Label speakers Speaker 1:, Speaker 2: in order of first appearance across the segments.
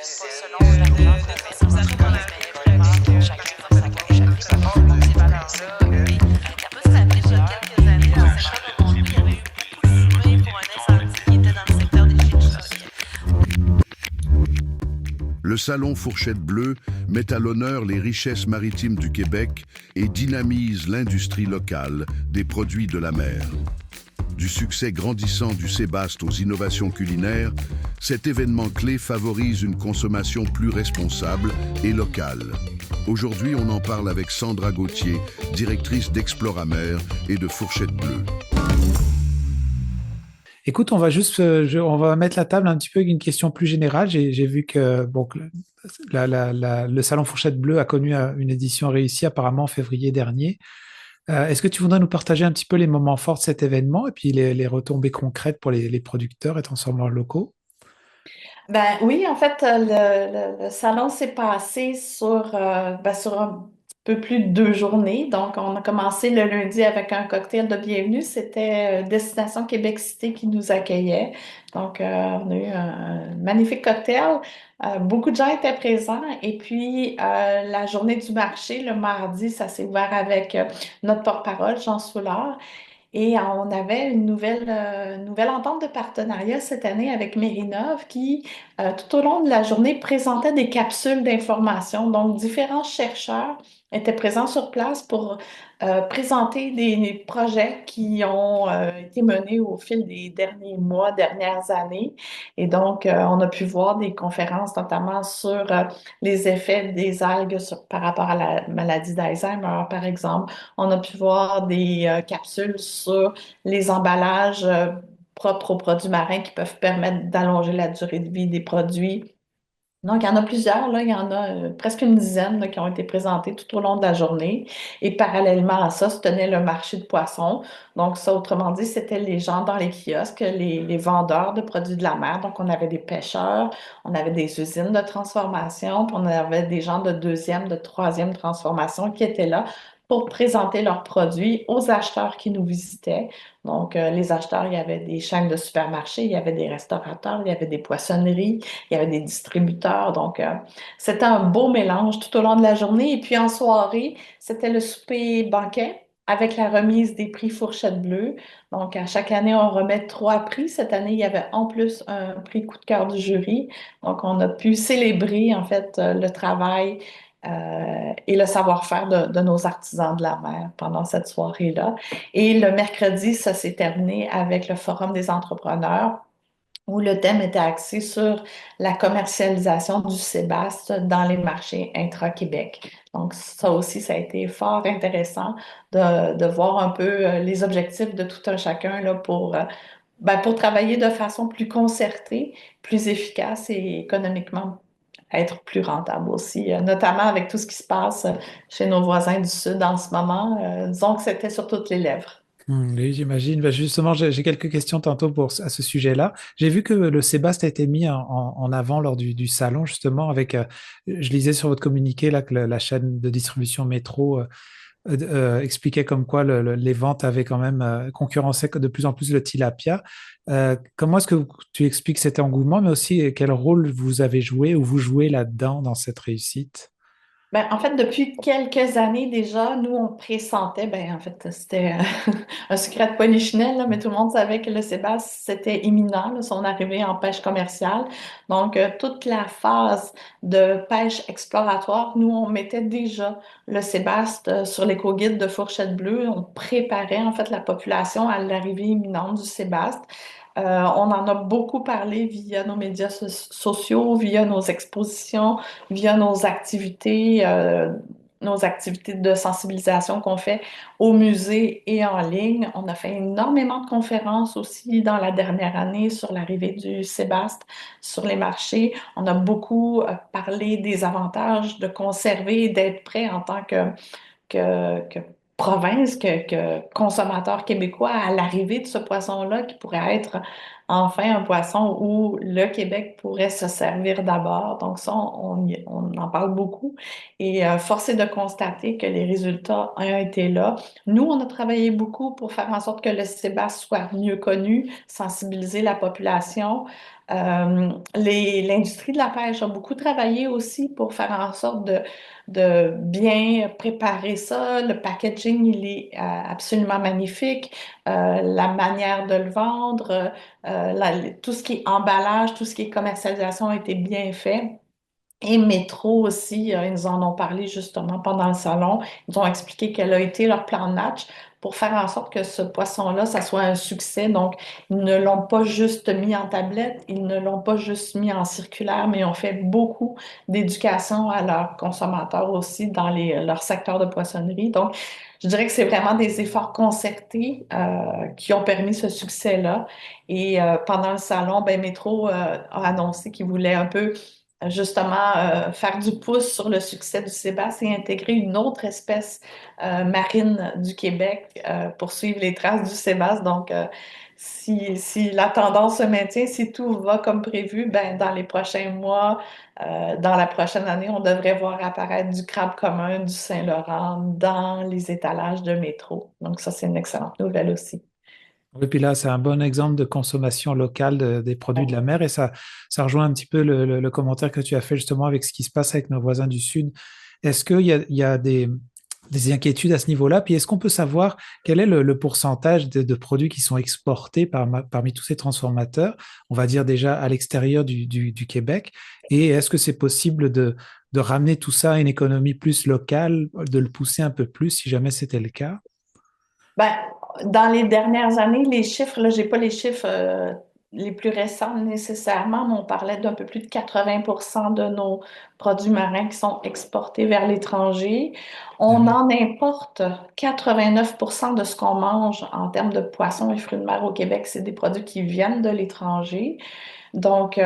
Speaker 1: selon la conversation qu'on avait vraiment, que chacun va savoir chacun ces valeurs-là. Mais t'as pas se rappeler, il y a quelques années, dans le secteur de Montréal, il y avait eu beaucoup de fumée pour un incendie qui était dans le secteur des Chichas.
Speaker 2: Le salon Fourchette Bleue met à l'honneur les richesses maritimes du Québec et dynamise l'industrie locale des produits de la mer. Du succès grandissant du Sébaste aux innovations culinaires, cet événement clé favorise une consommation plus responsable et locale. Aujourd'hui, on en parle avec Sandra Gauthier, directrice d'Exploramer et de Fourchette Bleue.
Speaker 3: Écoute, on va mettre la table un petit peu avec une question plus générale. J'ai vu que le Salon Fourchette Bleue a connu une édition réussie apparemment en février dernier. Est-ce que tu voudrais nous partager un petit peu les moments forts de cet événement et puis les retombées concrètes pour les producteurs et transformateurs locaux?
Speaker 4: Ben oui, en fait, le salon s'est passé sur un peu plus de 2 journées. Donc, on a commencé le lundi avec un cocktail de bienvenue. C'était Destination Québec Cité qui nous accueillait. Donc, on a eu un magnifique cocktail. Beaucoup de gens étaient présents. Et puis, la journée du marché, le mardi, ça s'est ouvert avec notre porte-parole, Jean Soulard. Et on avait une nouvelle entente de partenariat cette année avec Mérinov qui, tout au long de la journée, présentait des capsules d'information. Donc, différents chercheurs étaient présents sur place pour présenter des projets qui ont été menés au fil des derniers mois, dernières années. Et donc, on a pu voir des conférences, notamment sur les effets des algues par rapport à la maladie d'Alzheimer, par exemple. On a pu voir des capsules sur les emballages propres aux produits marins qui peuvent permettre d'allonger la durée de vie des produits. Donc, il y en a plusieurs, là, il y en a presque une dizaine là, qui ont été présentés tout au long de la journée. Et parallèlement à ça, se tenait le marché de poissons. Donc, ça, autrement dit, c'était les gens dans les kiosques, les vendeurs de produits de la mer. Donc, on avait des pêcheurs, on avait des usines de transformation, puis on avait des gens de deuxième, de troisième transformation qui étaient là pour présenter leurs produits aux acheteurs qui nous visitaient. Donc, les acheteurs, il y avait des chaînes de supermarchés, il y avait des restaurateurs, il y avait des poissonneries, il y avait des distributeurs. Donc, c'était un beau mélange tout au long de la journée. Et puis, en soirée, c'était le souper banquet avec la remise des prix Fourchette Bleue. Donc, à chaque année, on remet 3 prix. Cette année, il y avait en plus un prix coup de cœur du jury. Donc, on a pu célébrer, en fait, le travail et le savoir-faire de nos artisans de la mer pendant cette soirée-là. Et le mercredi, ça s'est terminé avec le Forum des entrepreneurs où le thème était axé sur la commercialisation du sébaste dans les marchés intra-Québec. Donc, ça aussi, ça a été fort intéressant de voir un peu les objectifs de tout un chacun là, pour travailler de façon plus concertée, plus efficace et économiquement être plus rentable aussi, notamment avec tout ce qui se passe chez nos voisins du Sud en ce moment. Disons que c'était sur toutes les lèvres.
Speaker 3: Oui, j'imagine. Ben, justement, j'ai quelques questions tantôt à ce sujet-là. J'ai vu que le Sébaste a été mis en avant lors du salon, justement, avec, je lisais sur votre communiqué là, que la chaîne de distribution Métro expliquait comme quoi les ventes avaient quand même concurrencé de plus en plus le tilapia. Comment est-ce que tu expliques cet engouement, mais aussi quel rôle vous avez joué ou vous jouez là-dedans dans cette réussite?
Speaker 4: Ben, en fait, depuis quelques années déjà, nous, on pressentait, ben, en fait, c'était un secret de polichinelle, là, mais tout le monde savait que le sébaste, c'était imminent, là, son arrivée en pêche commerciale. Donc, toute la phase de pêche exploratoire, nous, on mettait déjà le sébaste sur l'éco-guide de Fourchette Bleue. On préparait, en fait, la population à l'arrivée imminente du sébaste. On en a beaucoup parlé via nos médias sociaux, via nos expositions, via nos activités de sensibilisation qu'on fait au musée et en ligne. On a fait énormément de conférences aussi dans la dernière année sur l'arrivée du sébaste sur les marchés. On a beaucoup parlé des avantages de conserver et d'être prêt en tant que province, que consommateur québécois à l'arrivée de ce poisson-là qui pourrait être enfin un poisson où le Québec pourrait se servir d'abord. Donc ça, on en parle beaucoup. Et force est de constater que les résultats ont été là. Nous, on a travaillé beaucoup pour faire en sorte que le sébasse soit mieux connu, sensibiliser la population. L'industrie de la pêche a beaucoup travaillé aussi pour faire en sorte de bien préparer ça. Le packaging, il est absolument magnifique. La manière de le vendre, tout ce qui est emballage, tout ce qui est commercialisation a été bien fait. Et Métro aussi, ils nous en ont parlé justement pendant le salon. Ils ont expliqué quel a été leur plan de match pour faire en sorte que ce poisson-là, ça soit un succès. Donc, ils ne l'ont pas juste mis en tablette, ils ne l'ont pas juste mis en circulaire, mais ils ont fait beaucoup d'éducation à leurs consommateurs aussi dans leur secteur de poissonnerie. Donc, je dirais que c'est vraiment des efforts concertés qui ont permis ce succès-là. Et pendant le salon, ben, Métro a annoncé qu'il voulait un peu justement faire du pouce sur le succès du sébastien et intégrer une autre espèce marine du Québec pour suivre les traces du sébasse. Donc, si la tendance se maintient, si tout va comme prévu, ben, dans les prochains mois, dans la prochaine année, on devrait voir apparaître du crabe commun, du Saint-Laurent dans les étalages de métro. Donc, ça, c'est une excellente nouvelle aussi.
Speaker 3: Oui, puis là, c'est un bon exemple de consommation locale des produits de la mer et ça rejoint un petit peu le commentaire que tu as fait justement avec ce qui se passe avec nos voisins du Sud. Est-ce il y a des inquiétudes à ce niveau-là? Puis est-ce qu'on peut savoir quel est le pourcentage de produits qui sont exportés parmi tous ces transformateurs, on va dire déjà à l'extérieur du Québec? Et est-ce que c'est possible de ramener tout ça à une économie plus locale, de le pousser un peu plus si jamais c'était le cas?
Speaker 4: Ben, dans les dernières années, les chiffres, là, j'ai pas les chiffres les plus récents nécessairement, mais on parlait d'un peu plus de 80% de nos produits marins qui sont exportés vers l'étranger.
Speaker 3: Ah
Speaker 4: On
Speaker 3: oui.
Speaker 4: en importe 89% de ce qu'on mange en termes de poissons et fruits de mer au Québec, c'est des produits qui viennent de l'étranger. Donc,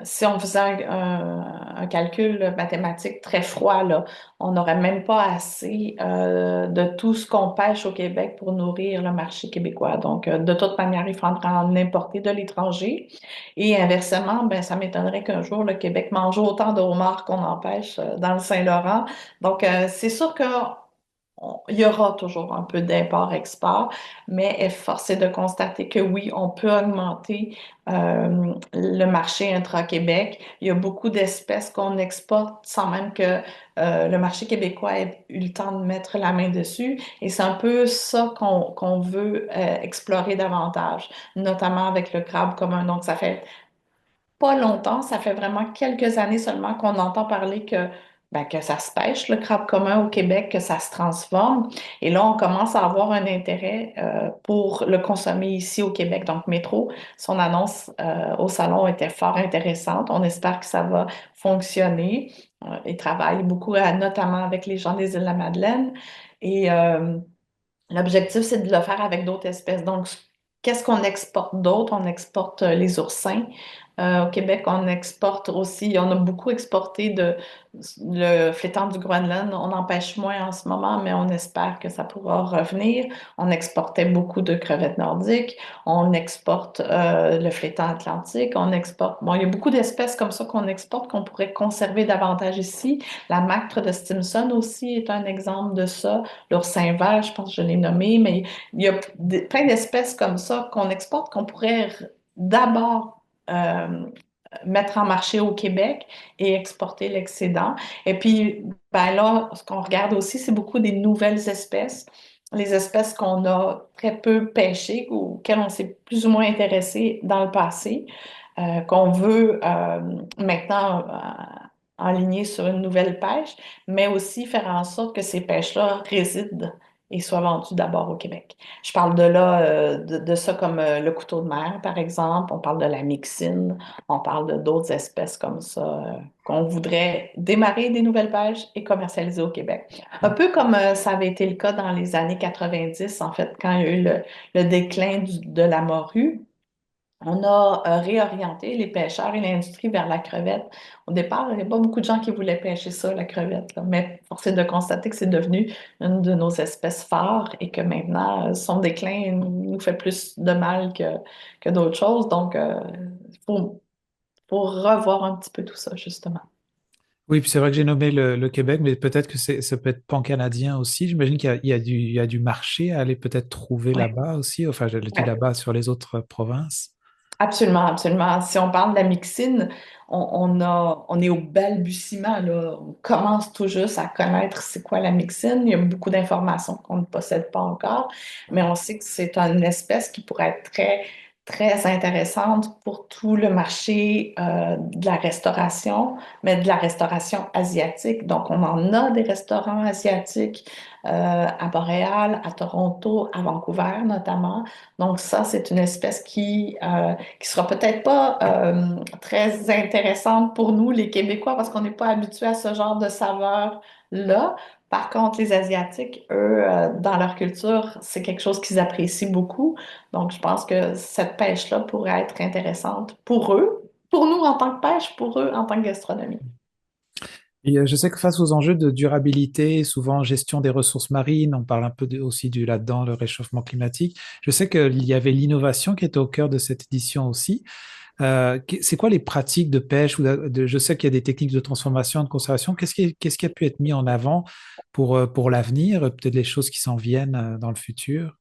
Speaker 4: si on faisait un calcul mathématique très froid, là, on n'aurait même pas assez de tout ce qu'on pêche au Québec pour nourrir le marché québécois. Donc, de toute manière, il faudra en importer de l'étranger. Et inversement, ben, ça m'étonnerait qu'un jour, le Québec mange autant de homards qu'on en pêche dans le Saint-Laurent. Donc, c'est sûr que il y aura toujours un peu d'import-export, mais force est de constater que oui, on peut augmenter le marché intra-Québec. Il y a beaucoup d'espèces qu'on exporte sans même que le marché québécois ait eu le temps de mettre la main dessus. Et c'est un peu ça qu'on veut explorer davantage, notamment avec le crabe commun. Donc, ça fait pas longtemps, ça fait vraiment quelques années seulement qu'on entend parler que ça se pêche, le crabe commun au Québec, que ça se transforme. Et là, on commence à avoir un intérêt pour le consommer ici au Québec. Donc, Métro, son annonce au salon était fort intéressante. On espère que ça va fonctionner. Ils travaillent beaucoup, notamment avec les gens des îles-de-la-Madeleine. Et l'objectif, c'est de le faire avec d'autres espèces. Donc, qu'est-ce qu'on exporte d'autre? On exporte les oursins. Au Québec, on exporte aussi, on a beaucoup exporté le flétan du Groenland. On en pêche moins en ce moment, mais on espère que ça pourra revenir. On exportait beaucoup de crevettes nordiques. On exporte le flétan atlantique. On exporte, bon, il y a beaucoup d'espèces comme ça qu'on exporte, qu'on pourrait conserver davantage ici. La mactre de Stimson aussi est un exemple de ça. L'oursin vert, je pense que je l'ai nommé, mais il y a plein d'espèces comme ça qu'on exporte, qu'on pourrait d'abord mettre en marché au Québec et exporter l'excédent. Et puis, ben là, ce qu'on regarde aussi, c'est beaucoup des nouvelles espèces, les espèces qu'on a très peu pêchées ou auxquelles on s'est plus ou moins intéressé dans le passé, qu'on veut maintenant enligner sur une nouvelle pêche, mais aussi faire en sorte que ces pêches-là résident et soient vendues d'abord au Québec. Je parle de là, de ça comme le couteau de mer, par exemple. On parle de la mixine. On parle de d'autres espèces comme ça qu'on voudrait démarrer des nouvelles pêches et commercialiser au Québec. Un peu comme ça avait été le cas dans les années 90, en fait, quand il y a eu le déclin de la morue. On a réorienté les pêcheurs et l'industrie vers la crevette. Au départ, il n'y a pas beaucoup de gens qui voulaient pêcher ça, la crevette, là. Mais force est de constater que c'est devenu une de nos espèces phares et que maintenant, son déclin nous fait plus de mal que d'autres choses. Donc, faut revoir un petit peu tout ça, justement.
Speaker 3: Oui, puis c'est vrai que j'ai nommé le Québec, mais peut-être que ça peut être pan-canadien aussi. J'imagine qu'il y a du marché à aller peut-être trouver
Speaker 4: Oui.
Speaker 3: là-bas aussi. Enfin, je le dis
Speaker 4: Ouais.
Speaker 3: là-bas sur les autres provinces.
Speaker 4: Absolument, absolument. Si on parle de la mixine, on est au balbutiement, là. On commence tout juste à connaître c'est quoi la mixine. Il y a beaucoup d'informations qu'on ne possède pas encore, mais on sait que c'est une espèce qui pourrait être très, très intéressante pour tout le marché de la restauration, mais de la restauration asiatique. Donc, on en a des restaurants asiatiques à Montréal, à Toronto, à Vancouver notamment. Donc, ça, c'est une espèce qui sera peut-être pas très intéressante pour nous, les Québécois, parce qu'on n'est pas habitués à ce genre de saveur-là. Par contre, les Asiatiques, eux, dans leur culture, c'est quelque chose qu'ils apprécient beaucoup. Donc, je pense que cette pêche-là pourrait être intéressante pour eux, pour nous en tant que pêche, pour eux en tant que gastronomie.
Speaker 3: Et je sais que face aux enjeux de durabilité, souvent gestion des ressources marines, on parle un peu aussi du là-dedans, le réchauffement climatique. Je sais qu'il y avait l'innovation qui était au cœur de cette édition aussi. C'est quoi les pratiques de pêche je sais qu'il y a des techniques de transformation, de conservation. Qu'est-ce qui a pu être mis en avant pour l'avenir, peut-être les choses qui s'en viennent dans le futur?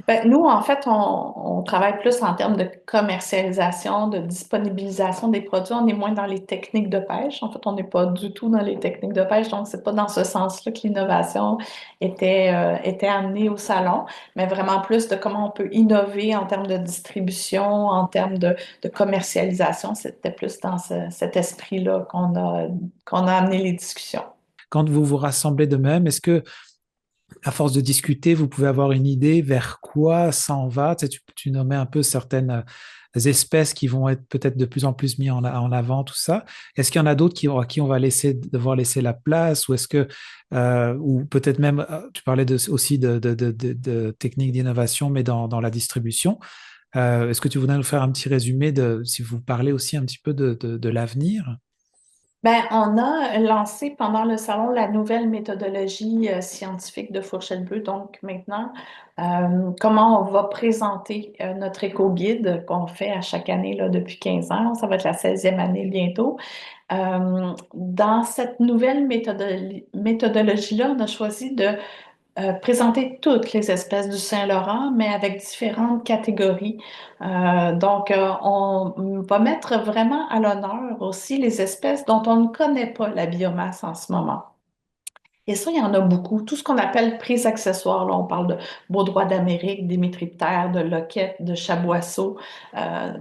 Speaker 4: Ben, nous, en fait, on travaille plus en termes de commercialisation, de disponibilisation des produits. On est moins dans les techniques de pêche. En fait, on n'est pas du tout dans les techniques de pêche. Donc, c'est pas dans ce sens-là que l'innovation était amenée au salon, mais vraiment plus de comment on peut innover en termes de distribution, en termes de commercialisation. C'était plus dans cet esprit-là qu'on a amené les discussions.
Speaker 3: Quand vous vous rassemblez de même, est-ce que à force de discuter, vous pouvez avoir une idée vers quoi s'en va? Tu nommais un peu certaines espèces qui vont être peut-être de plus en plus mis en avant, tout ça. Est-ce qu'il y en a d'autres à qui on va devoir laisser la place, ou est-ce que, ou peut-être même, tu parlais aussi de techniques d'innovation, mais dans la distribution. Est-ce que tu voudrais nous faire un petit résumé si vous parlez aussi un petit peu de l'avenir?
Speaker 4: Ben, on a lancé pendant le salon la nouvelle méthodologie scientifique de Fourchette Bleue. Donc maintenant, comment on va présenter notre éco-guide qu'on fait à chaque année là, depuis 15 ans. Ça va être la 16e année bientôt. Dans cette nouvelle méthodologie-là, on a choisi de présenter toutes les espèces du Saint-Laurent, mais avec différentes catégories. Donc, on va mettre vraiment à l'honneur aussi les espèces dont on ne connaît pas la biomasse en ce moment. Et ça, il y en a beaucoup. Tout ce qu'on appelle prises accessoires, là, on parle de baudroie d'Amérique, d'éméthriptère, de loquette, de chaboisseau,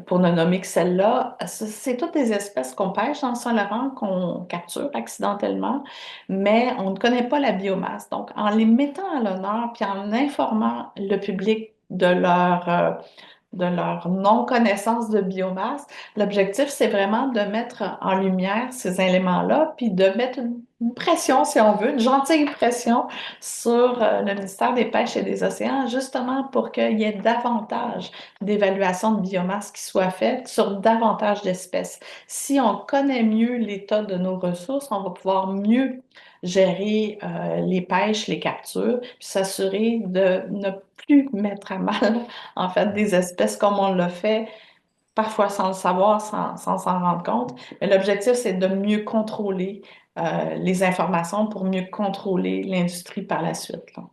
Speaker 4: pour ne nommer que celle-là. C'est toutes des espèces qu'on pêche dans le Saint-Laurent, qu'on capture accidentellement, mais on ne connaît pas la biomasse. Donc, en les mettant à l'honneur, puis en informant le public de leur non-connaissance de biomasse. L'objectif, c'est vraiment de mettre en lumière ces éléments-là, puis de mettre une pression, si on veut, une gentille pression sur le ministère des Pêches et des Océans, justement pour qu'il y ait davantage d'évaluations de biomasse qui soient faites sur davantage d'espèces. Si on connaît mieux l'état de nos ressources, on va pouvoir mieux gérer les pêches, les captures, puis s'assurer de ne plus mettre à mal en fait, des espèces comme on l'a fait, parfois sans le savoir, sans s'en rendre compte. Mais l'objectif, c'est de mieux contrôler les informations pour mieux contrôler l'industrie par la suite, là.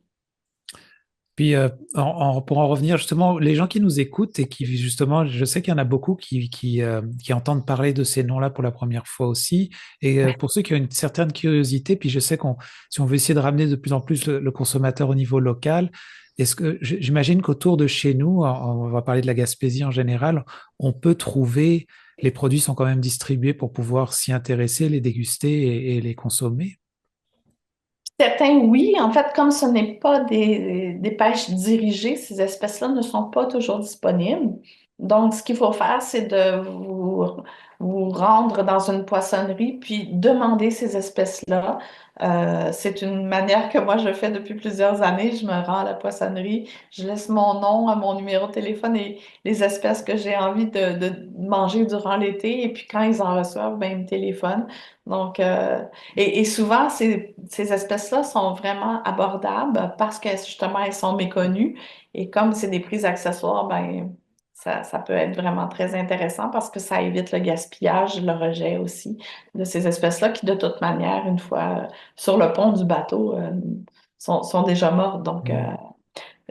Speaker 3: Puis, pour en revenir justement, les gens qui nous écoutent et qui justement, je sais qu'il y en a beaucoup qui entendent parler de ces noms-là pour la première fois aussi. Et pour ceux qui ont une certaine curiosité, puis je sais si on veut essayer de ramener de plus en plus le consommateur au niveau local, est-ce que j'imagine qu'autour de chez nous, on va parler de la Gaspésie en général, on peut trouver, les produits sont quand même distribués pour pouvoir s'y intéresser, les déguster et les consommer.
Speaker 4: Certains, oui. En fait, comme ce n'est pas des pêches dirigées, ces espèces-là ne sont pas toujours disponibles. Donc, ce qu'il faut faire, c'est de vous rendre dans une poissonnerie, puis demander ces espèces-là. C'est une manière que moi, je fais depuis plusieurs années. Je me rends à la poissonnerie, je laisse mon nom, mon numéro de téléphone et les espèces que j'ai envie de manger durant l'été. Et puis, quand ils en reçoivent, ben, ils me téléphonent. Donc, et souvent, ces espèces-là sont vraiment abordables parce que justement, elles sont méconnues. Et comme c'est des prix accessoires, ben, ça peut être vraiment très intéressant parce que ça évite le gaspillage, le rejet aussi de ces espèces-là qui, de toute manière, une fois sur le pont du bateau, sont déjà mortes. Donc,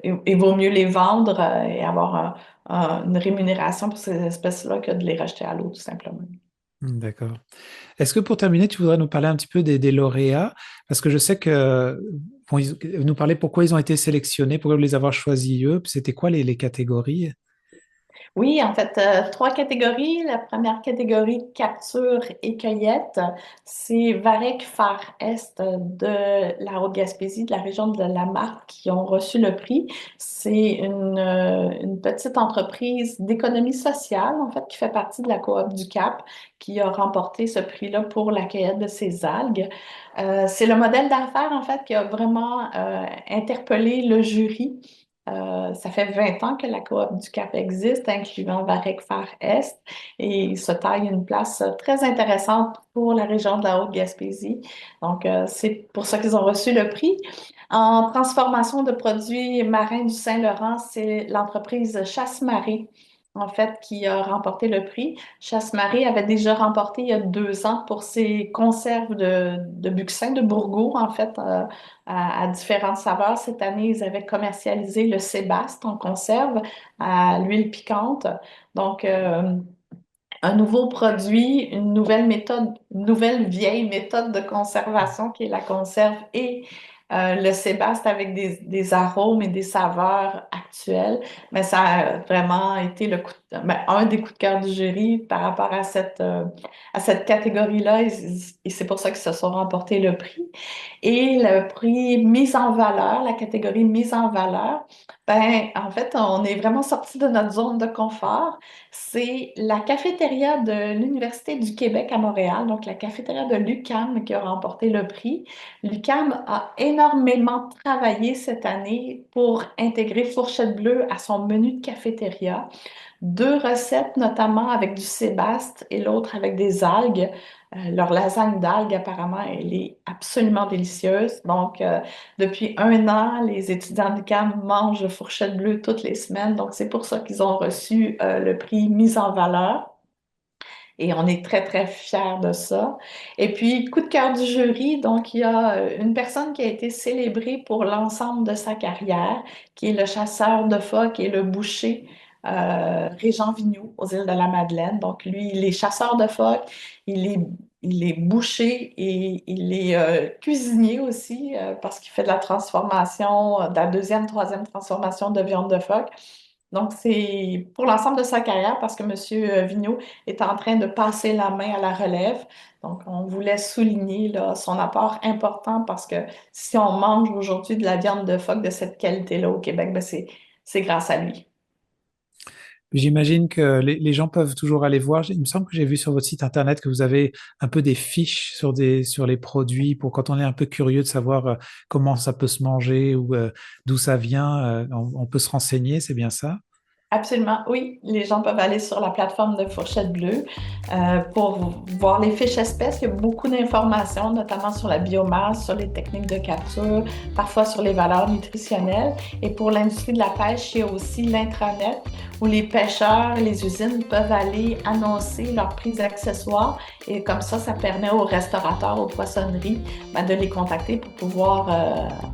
Speaker 3: Mm.
Speaker 4: il vaut mieux les vendre et avoir une rémunération pour ces espèces-là que de les rejeter à l'eau, tout simplement.
Speaker 3: D'accord. Est-ce que pour terminer, tu voudrais nous parler un petit peu des lauréats? Parce que je sais que bon, nous parler pourquoi ils ont été sélectionnés, pourquoi les avoir choisis eux, puis c'était quoi les catégories?
Speaker 4: Oui, en fait, trois catégories. La première catégorie, capture et cueillette, c'est Varec Phare Est de la Haute-Gaspésie, de la région de la Marque, qui ont reçu le prix. C'est une petite entreprise d'économie sociale, en fait, qui fait partie de la coop du Cap, qui a remporté ce prix-là pour la cueillette de ces algues. C'est le modèle d'affaires, en fait, qui a vraiment interpellé le jury. Ça fait 20 ans que la coop du Cap existe, incluant Varec Phare Est, et il se taille une place très intéressante pour la région de la Haute-Gaspésie. Donc, c'est pour ça qu'ils ont reçu le prix. En transformation de produits marins du Saint-Laurent, c'est l'entreprise Chasse-Marée, en fait, qui a remporté le prix. Chasse-Marée avait déjà remporté il y a 2 ans pour ses conserves de buccin de Bourgault, en fait, à différentes saveurs. Cette année, ils avaient commercialisé le Sébaste en conserve à l'huile piquante. Donc, un nouveau produit, une nouvelle méthode, une nouvelle vieille méthode de conservation qui est la conserve et le sébaste avec des arômes et des saveurs actuelles. Mais ça a vraiment été un des coups de cœur du jury par rapport à cette catégorie-là et c'est pour ça qu'ils se sont remportés le prix. Et le prix mise en valeur, la catégorie mise en valeur, ben, en fait, on est vraiment sorti de notre zone de confort. C'est la cafétéria de l'Université du Québec à Montréal, donc la cafétéria de l'UQAM qui a remporté le prix. L'UQAM a énormément travaillé cette année pour intégrer Fourchette Bleue à son menu de cafétéria. 2 recettes, notamment avec du sébaste et l'autre avec des algues. Leur lasagne d'algues, apparemment, elle est absolument délicieuse. Donc, depuis 1 an, les étudiants du CAM mangent Fourchette Bleue toutes les semaines. Donc, c'est pour ça qu'ils ont reçu le prix Mise en valeur. Et on est très, très fiers de ça. Et puis, coup de cœur du jury, donc il y a une personne qui a été célébrée pour l'ensemble de sa carrière, qui est le chasseur de phoques et le boucher Régent Vignoux aux îles de la Madeleine. Donc, lui, il est chasseur de phoques, il est boucher et il est cuisinier aussi parce qu'il fait de la transformation, de la deuxième, troisième transformation de viande de phoque. Donc, c'est pour l'ensemble de sa carrière parce que M. Vigneault est en train de passer la main à la relève. Donc, on voulait souligner là, son apport important parce que si on mange aujourd'hui de la viande de phoque de cette qualité-là au Québec, ben c'est grâce à lui.
Speaker 3: J'imagine que les gens peuvent toujours aller voir. Il me semble que j'ai vu sur votre site internet que vous avez un peu des fiches sur les produits pour quand on est un peu curieux de savoir comment ça peut se manger ou d'où ça vient, on peut se renseigner, c'est bien ça?
Speaker 4: Absolument, oui. Les gens peuvent aller sur la plateforme de Fourchette Bleue pour voir les fiches espèces. Il y a beaucoup d'informations, notamment sur la biomasse, sur les techniques de capture, parfois sur les valeurs nutritionnelles. Et pour l'industrie de la pêche, il y a aussi l'intranet où les pêcheurs et les usines peuvent aller annoncer leurs prix accessoires. Et comme ça permet aux restaurateurs, aux poissonneries, ben, de les contacter pour pouvoir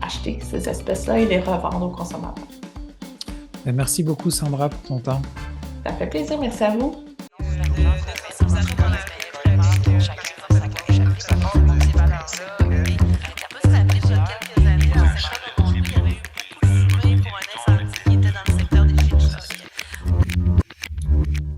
Speaker 4: acheter ces espèces-là et les revendre aux consommateurs.
Speaker 3: Merci beaucoup Sandra pour ton temps.
Speaker 4: Ça fait plaisir, merci à vous.
Speaker 1: Non,